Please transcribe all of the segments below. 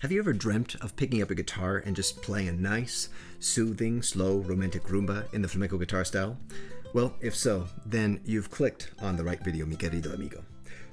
Have you ever dreamt of picking up a guitar and just playing a nice, soothing, slow, romantic rumba in the flamenco guitar style? Well, if so, then you've clicked on the right video, mi querido amigo.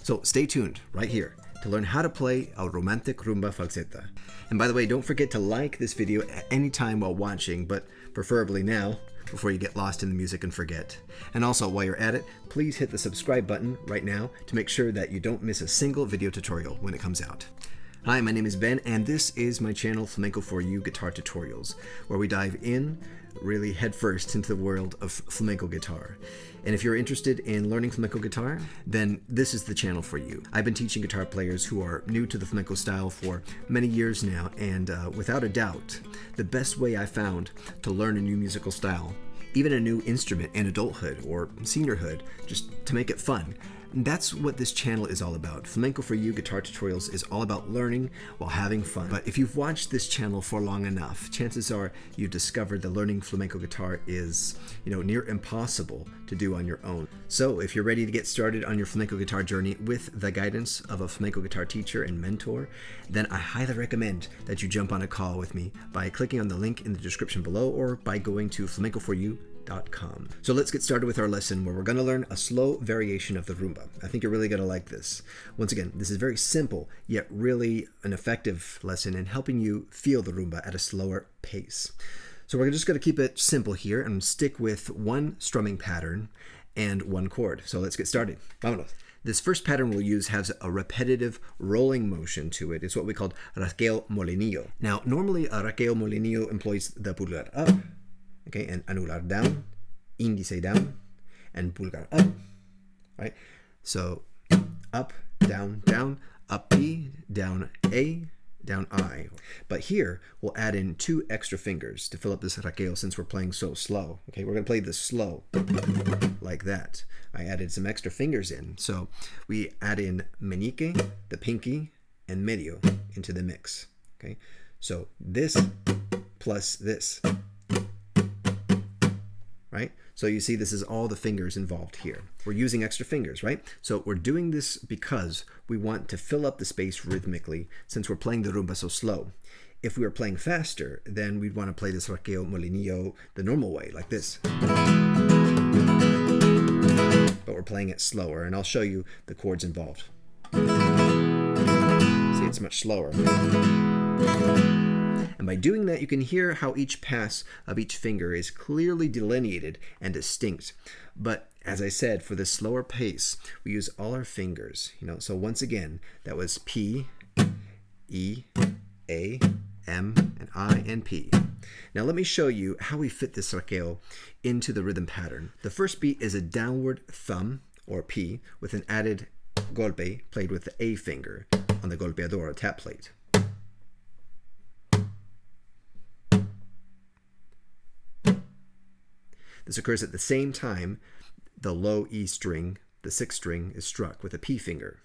So stay tuned right here to learn how to play a romantic rumba falseta. And by the way, don't forget to like this video at any time while watching, but preferably now, before you get lost in the music and forget. And also, while you're at it, please hit the subscribe button right now to make sure that you don't miss a single video tutorial when it comes out. Hi, my name is Ben, and this is my channel, Flamenco for You Guitar Tutorials, where we dive in really headfirst into the world of flamenco guitar. And if you're interested in learning flamenco guitar, then this is the channel for you. I've been teaching guitar players who are new to the flamenco style for many years now, and without a doubt, the best way I found to learn a new musical style, even a new instrument in adulthood or seniorhood, just to make it fun. And that's what this channel is all about. Flamenco for You Guitar Tutorials is all about learning while having fun. But if you've watched this channel for long enough, chances are you've discovered that learning flamenco guitar is, near impossible to do on your own. So if you're ready to get started on your flamenco guitar journey with the guidance of a flamenco guitar teacher and mentor, then I highly recommend that you jump on a call with me by clicking on the link in the description below or by going to flamencoforyou.com. So let's get started with our lesson where we're going to learn a slow variation of the rumba. I think you're really going to like this. Once again, this is very simple, yet really an effective lesson in helping you feel the rumba at a slower pace. So we're just going to keep it simple here and stick with one strumming pattern and one chord. So let's get started. Vámonos. This first pattern we'll use has a repetitive rolling motion to it. It's what we call rasgueo molinillo. Now, normally a rasgueo molinillo employs the pulgar up, okay, and anular down, índice down, and pulgar up, right? So up, down, down, up B, down A, down I. But here we'll add in 2 extra fingers to fill up this rasgueo since we're playing so slow. Okay, we're gonna play this slow, like that. I added some extra fingers in. So we add in meñique, the pinky, and medio into the mix. Okay, so this plus this. Right? So you see this is all the fingers involved here. We're using extra fingers, right? So we're doing this because we want to fill up the space rhythmically since we're playing the rumba so slow. If we were playing faster, then we'd want to play this rasgueo molinillo the normal way, like this. But we're playing it slower, and I'll show you the chords involved. See, it's much slower. And by doing that, you can hear how each pass of each finger is clearly delineated and distinct. But as I said, for the slower pace, we use all our fingers. So once again, that was P, E, A, M, and I, and P. Now let me show you how we fit this rasgueo into the rhythm pattern. The first beat is a downward thumb, or P, with an added golpe played with the A finger on the golpeador, or tap plate. This occurs at the same time the low E string, the 6th string, is struck with a P finger.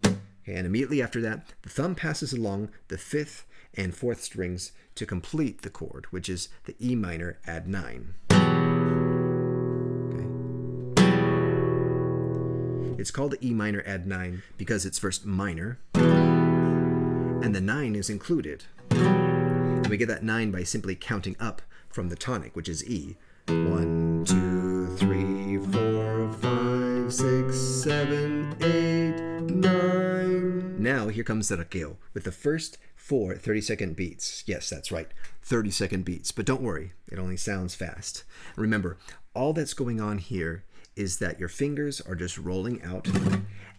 Okay, and immediately after that, the thumb passes along the 5th and 4th strings to complete the chord, which is the E minor add 9. Okay. It's called the E minor add 9 because it's first minor, and the 9 is included. And we get that 9 by simply counting up from the tonic, which is E. 1, 2, 3, 4, 5, 6, 7, 8, 9. Now here comes the rasgueo with the first 4 30-second beats. Yes, that's right, 30-second beats. But don't worry, it only sounds fast. Remember, all that's going on here is that your fingers are just rolling out,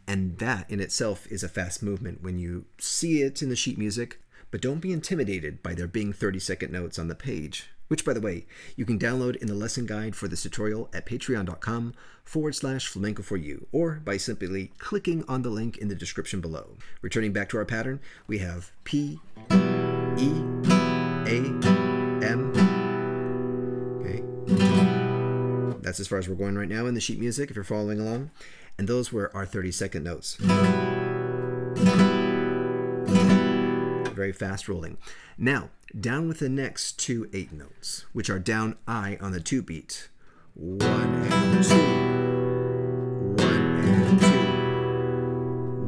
and that in itself is a fast movement when you see it in the sheet music. But don't be intimidated by there being 30-second notes on the page, which, by the way, you can download in the lesson guide for this tutorial at patreon.com/flamenco for you, or by simply clicking on the link in the description below. Returning back to our pattern, we have P, E, A, M. Okay. That's as far as we're going right now in the sheet music, if you're following along. And those were our 30-second notes. Very fast rolling. Now, down with the next 2 8 notes, which are down I on the 2 beat. 1 and 2. 1 and 2.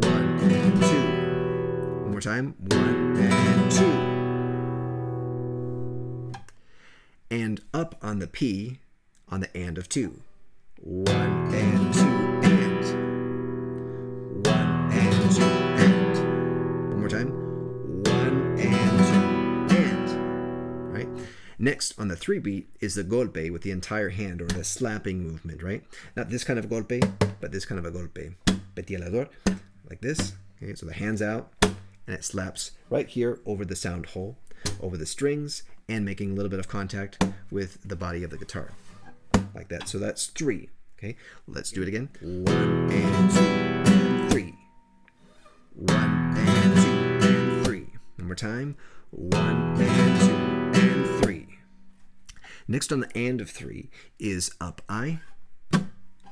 1 and 2. One more more time. 1 and 2. And up on the P on the and of 2. 1 and 2 and. 1 and 2 and. One more time. 1 and 2 and. Right? Next on the 3 beat is the golpe with the entire hand, or the slapping movement, right? Not this kind of golpe, but this kind of a golpe. Petialador, like this. Okay, so the hand's out and it slaps right here over the sound hole, over the strings, and making a little bit of contact with the body of the guitar. Like that. So that's 3. Okay, let's do it again. 1 and 2 and 3. 1 and 2 and 3. One more time. 1 and 2 and 3. Next on the and of 3 is up I,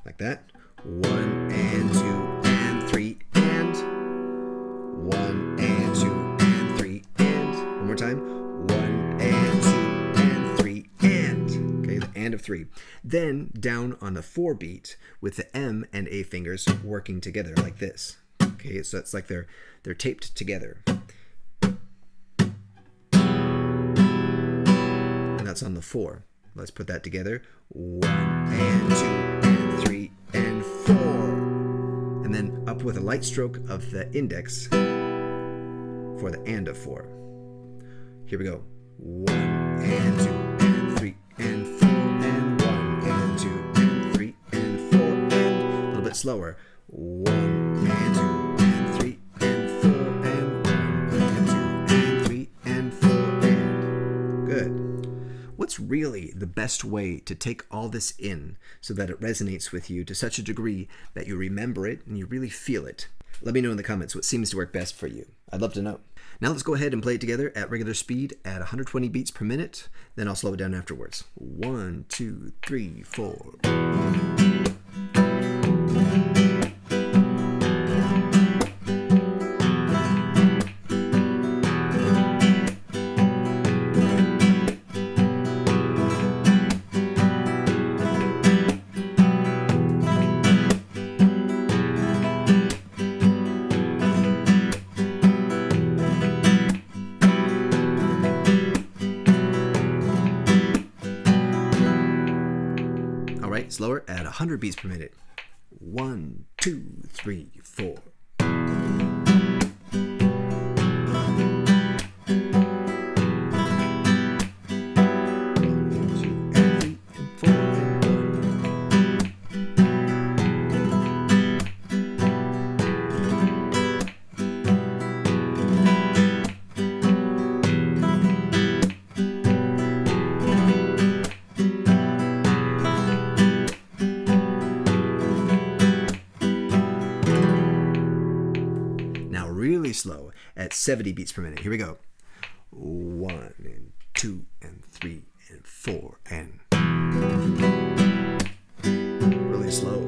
like that. 1 and 2 and 3 and. 1 and 2 and 3 and. One more time. 1 and 2 and 3 and. Okay, the and of 3. Then down on the 4 beat with the M and A fingers working together like this. Okay, so it's like they're taped together. And that's on the 4. Let's put that together. 1 and 2 and 3 and 4. And then up with a light stroke of the index for the and of 4. Here we go. 1 and 2 and 3 and 4 and 1 and 2 and 3 and 4 and a little bit slower. 1 and 2 and 3 and 4 and 1 and 2 and 3 and 4 and. Good. What's really the best way to take all this in so that it resonates with you to such a degree that you remember it and you really feel it? Let me know in the comments what seems to work best for you. I'd love to know. Now let's go ahead and play it together at regular speed at 120 beats per minute. Then I'll slow it down afterwards. 1, 2, 3, 4. Slower at 100 beats per minute. 1, 2, 3, 4. Really slow at 70 beats per minute. Here we go. 1 and 2 and 3 and 4 and. Really slow.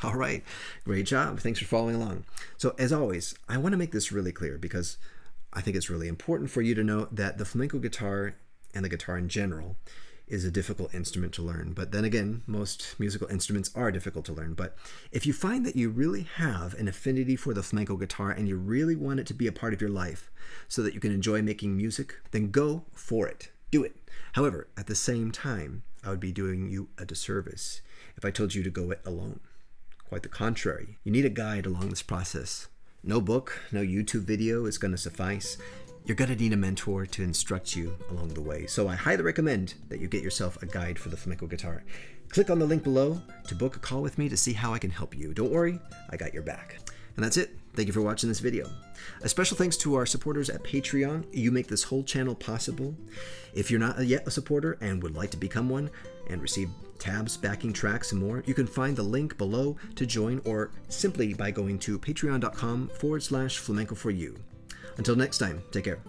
All right, great job. Thanks for following along. So as always, I want to make this really clear because I think it's really important for you to know that the flamenco guitar and the guitar in general is a difficult instrument to learn. But then again, most musical instruments are difficult to learn. But if you find that you really have an affinity for the flamenco guitar and you really want it to be a part of your life so that you can enjoy making music, then go for it. Do it. However, at the same time, I would be doing you a disservice if I told you to go it alone. Quite the contrary. You need a guide along this process. No book, no YouTube video is going to suffice. You're going to need a mentor to instruct you along the way. So I highly recommend that you get yourself a guide for the flamenco guitar. Click on the link below to book a call with me to see how I can help you. Don't worry, I got your back. And that's it. Thank you for watching this video. A special thanks to our supporters at Patreon. You make this whole channel possible. If you're not yet a supporter and would like to become one and receive tabs, backing tracks, and more, you can find the link below to join, or simply by going to patreon.com/flamenco for you. Until next time, take care.